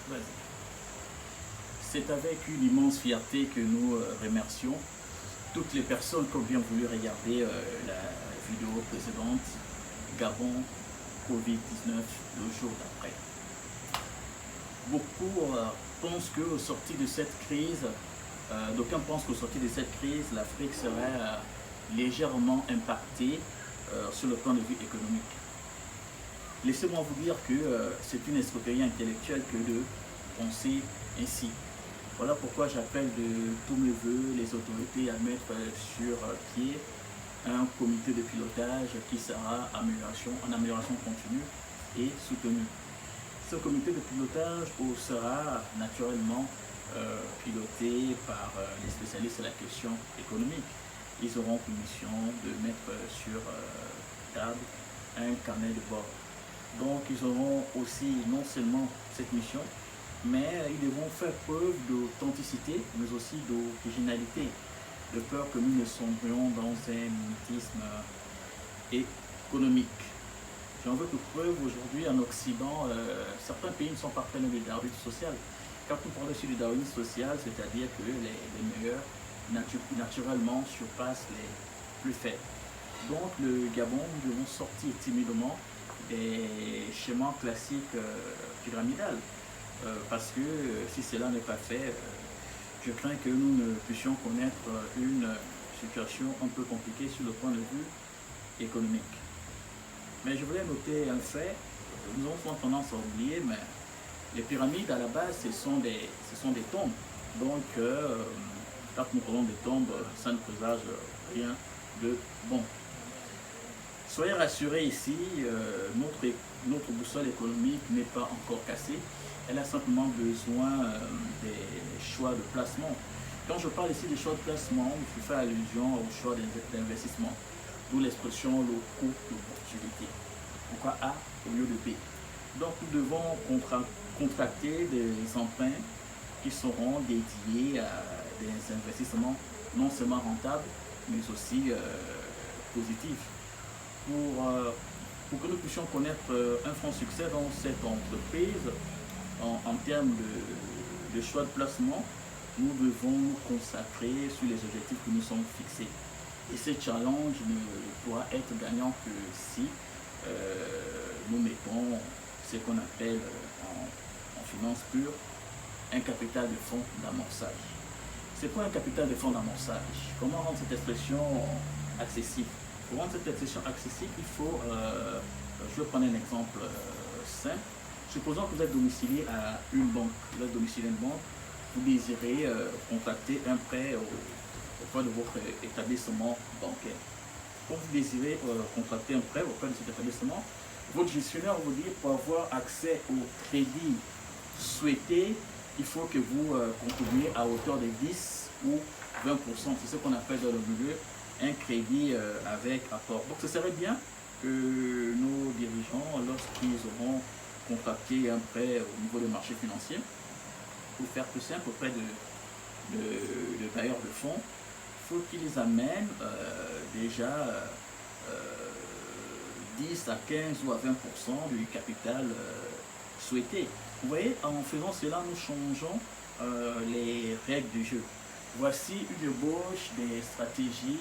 Vas-y. C'est avec une immense fierté que nous remercions toutes les personnes qui ont bien voulu regarder la vidéo précédente, Gabon, Covid-19, le jour d'après. Beaucoup pensent qu'au sorti de cette crise, d'aucuns pensent qu'au sorti de cette crise, l'Afrique serait légèrement impactée sur le plan de vue économique. Laissez-moi vous dire que c'est une escroquerie intellectuelle que de penser ainsi. Voilà pourquoi j'appelle de tous mes voeux les autorités à mettre sur pied un comité de pilotage qui sera en amélioration continue et soutenue. Ce comité de pilotage sera naturellement piloté par les spécialistes de la question économique. Ils auront pour mission de mettre sur table un carnet de bord. Donc ils auront aussi non seulement cette mission, mais ils devront faire preuve d'authenticité, mais aussi d'originalité, de peur que nous ne sombrions dans un mutisme économique. J'en veux que preuve aujourd'hui en Occident, certains pays ne sont pas prêts du darwinisme social. Quand on parle sur le darwinisme social, c'est-à-dire que les meilleurs naturellement surpassent les plus faibles. Donc le Gabon, nous devons sortir timidement des schémas classiques pyramidales. Parce que si cela n'est pas fait, je crains que nous ne puissions connaître une situation un peu compliquée sur le point de vue économique. Mais je voulais noter un fait, nous avons tendance à oublier, mais les pyramides à la base, ce sont des tombes. Donc, quand nous parlons des tombes, ça ne présage rien de bon. Soyez rassurés ici, notre boussole économique n'est pas encore cassée. Elle a simplement besoin des choix de placement. Quand je parle ici des choix de placement, je fais allusion au choix d'investissement, d'où l'expression le coût d'opportunité. Pourquoi A au lieu de B? Donc nous devons contracter des emprunts qui seront dédiés à des investissements non seulement rentables, mais aussi positifs. Pour que nous puissions connaître un franc succès dans cette entreprise, en termes de choix de placement, nous devons nous consacrer sur les objectifs que nous sommes fixés. Et ce challenge ne pourra être gagnant que si nous mettons ce qu'on appelle en finance pure un capital de fonds d'amorçage. C'est quoi un capital de fonds d'amorçage? Comment rendre cette expression accessible? Pour rendre cette expression accessible, il faut, je vais prendre un exemple simple. Supposons que vous êtes domicilié à une banque, vous êtes domicilié à une banque, vous désirez contracter un prêt auprès de votre établissement bancaire. Quand vous désirez contracter un prêt auprès de cet établissement, votre gestionnaire vous dit pour avoir accès au crédit souhaité, il faut que vous contribuiez à hauteur de 10 ou 20%. C'est ce qu'on appelle dans le milieu un crédit avec apport. Donc ce serait bien que nos dirigeants, lorsqu'ils auront contracté un prêt au niveau des marchés financiers, pour faire plus simple auprès de bailleurs de fonds, il faut qu'ils amènent déjà 10 à 15 ou à 20% du capital souhaité. Vous voyez, en faisant cela, nous changeons les règles du jeu. Voici une ébauche des stratégies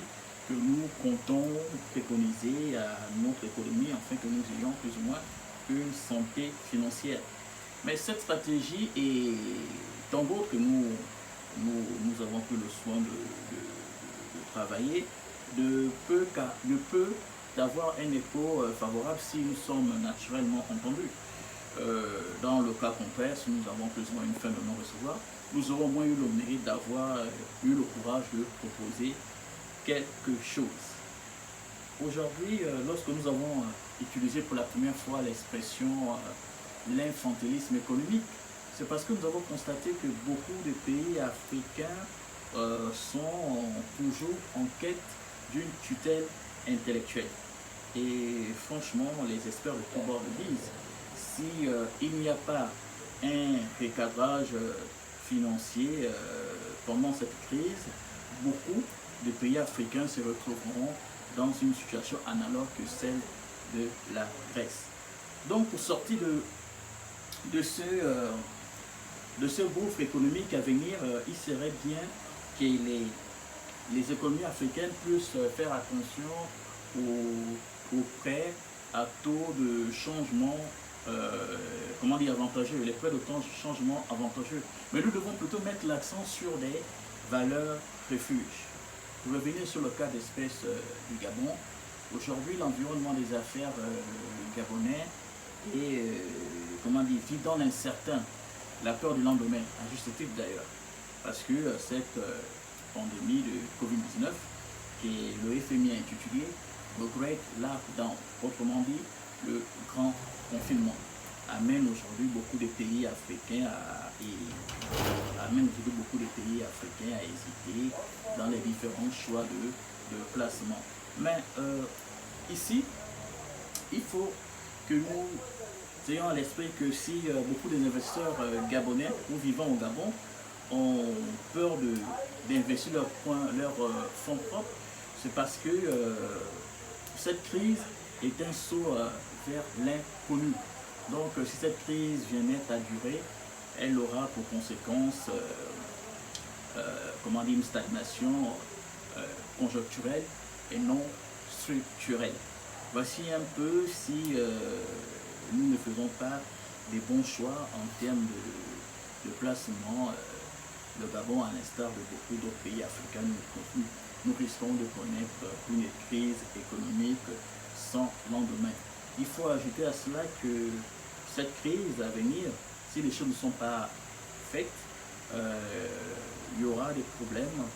que nous comptons préconiser à notre économie afin que nous ayons plus ou moins une santé financière. Mais cette stratégie et tant d'autres que nous avons pris le soin de travailler ne peut d'avoir un écho favorable si nous sommes naturellement entendus. Dans le cas contraire, si nous avons besoin d'une fin de non-recevoir, nous aurons au moins eu le mérite d'avoir eu le courage de proposer quelque chose. Aujourd'hui, lorsque nous avons utilisé pour la première fois l'expression l'infantilisme économique, c'est parce que nous avons constaté que beaucoup de pays africains sont toujours en quête d'une tutelle intellectuelle. Et franchement, les experts de tout bord le disent, si il n'y a pas un recadrage financier pendant cette crise, beaucoup de pays africains se retrouveront dans une situation analogue que celle de la Grèce. Donc pour sortir de ce de ce gouffre économique à venir, il serait bien que les économies africaines puissent faire attention aux prêts à taux de changement, comment dire, avantageux, les prêts de changement avantageux. Mais nous devons plutôt mettre l'accent sur des valeurs refuges. Pour revenir sur le cas d'espèce du Gabon, aujourd'hui l'environnement des affaires gabonais est, comment dire, vit dans l'incertain, la peur du lendemain, à juste titre d'ailleurs, parce que cette pandémie de Covid-19, que le FMI a intitulé le Great Lockdown, autrement dit le grand confinement, amène aujourd'hui beaucoup de pays africains à hésiter dans les différents choix de placement. Mais ici, il faut que nous ayons à l'esprit que si beaucoup des investisseurs gabonais ou vivant au Gabon ont peur d'investir leurs fonds propres, c'est parce que cette crise est un saut vers l'inconnu. Donc si cette crise venait à durer, elle aura pour conséquence comment dire, une stagnation conjoncturelle et non structurelle. Voici un peu si nous ne faisons pas des bons choix en termes de placement. Le Gabon, à l'instar de beaucoup d'autres pays africains, nous risquons de connaître une crise économique sans lendemain. Il faut ajouter à cela que cette crise à venir, si les choses ne sont pas faites, il y aura des problèmes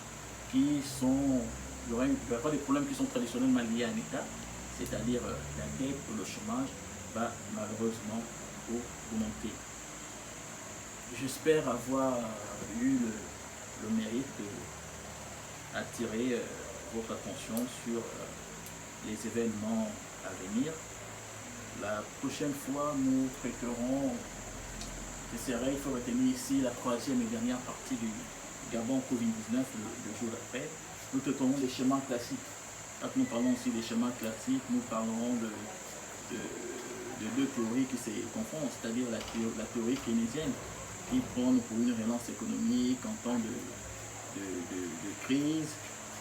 qui sont, il y aura des problèmes qui sont traditionnellement liés à un État, c'est-à-dire la dette ou le chômage va malheureusement augmenter. J'espère avoir eu le mérite d'attirer votre attention sur les événements à venir. La prochaine fois, nous traiterons, j'essaierai, il faut retenir ici la troisième et dernière partie du Gabon Covid-19 le jour d'après. Nous traiterons des schémas classiques. Quand nous parlons aussi des schémas classiques, nous parlerons de deux théories qui se confondent, c'est-à-dire la théorie keynésienne qui prône pour une relance économique en temps de crise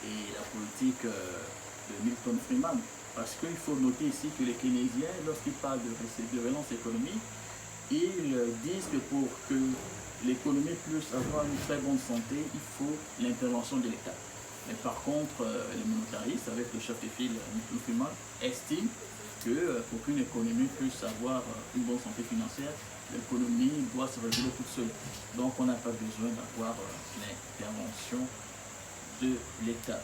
et la politique de Milton Friedman. Parce qu'il faut noter ici que les keynésiens, lorsqu'ils parlent de relance économique, ils disent que pour que l'économie puisse avoir une très bonne santé, il faut l'intervention de l'État. Mais par contre, les monétaristes, avec le chef de file Milton Friedman, estiment que pour qu'une économie puisse avoir une bonne santé financière, l'économie doit se réguler toute seule. Donc on n'a pas besoin d'avoir l'intervention de l'État.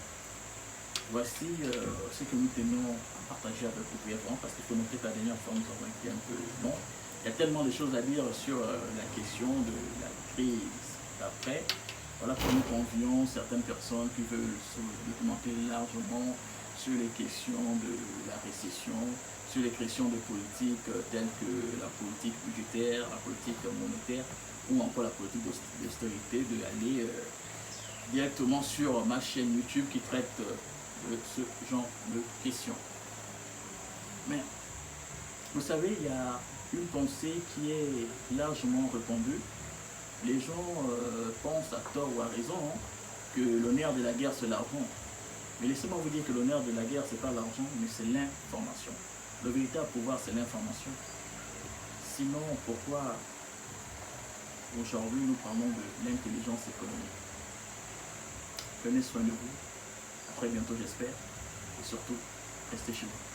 Voici ce que nous tenions à partager avec vous brièvement, parce qu'il faut noter que la dernière fois nous avons été un peu long. Il y a tellement de choses à dire sur la question de la crise d'après. Voilà pourquoi nous convions certaines personnes qui veulent se documenter largement sur les questions de la récession, sur les questions de politique telles que la politique budgétaire, la politique monétaire ou encore la politique d'austérité, d'aller directement sur ma chaîne YouTube qui traite de ce genre de questions. Mais vous savez, il y a une pensée qui est largement répandue. Les gens pensent à tort ou à raison que le nerf de la guerre c'est l'argent. Mais laissez-moi vous dire que le nerf de la guerre c'est pas l'argent, mais c'est l'information. Le véritable pouvoir c'est l'information. Sinon, pourquoi aujourd'hui nous parlons de l'intelligence économique? Prenez soin de vous. À très bientôt j'espère. Et surtout, restez chez vous.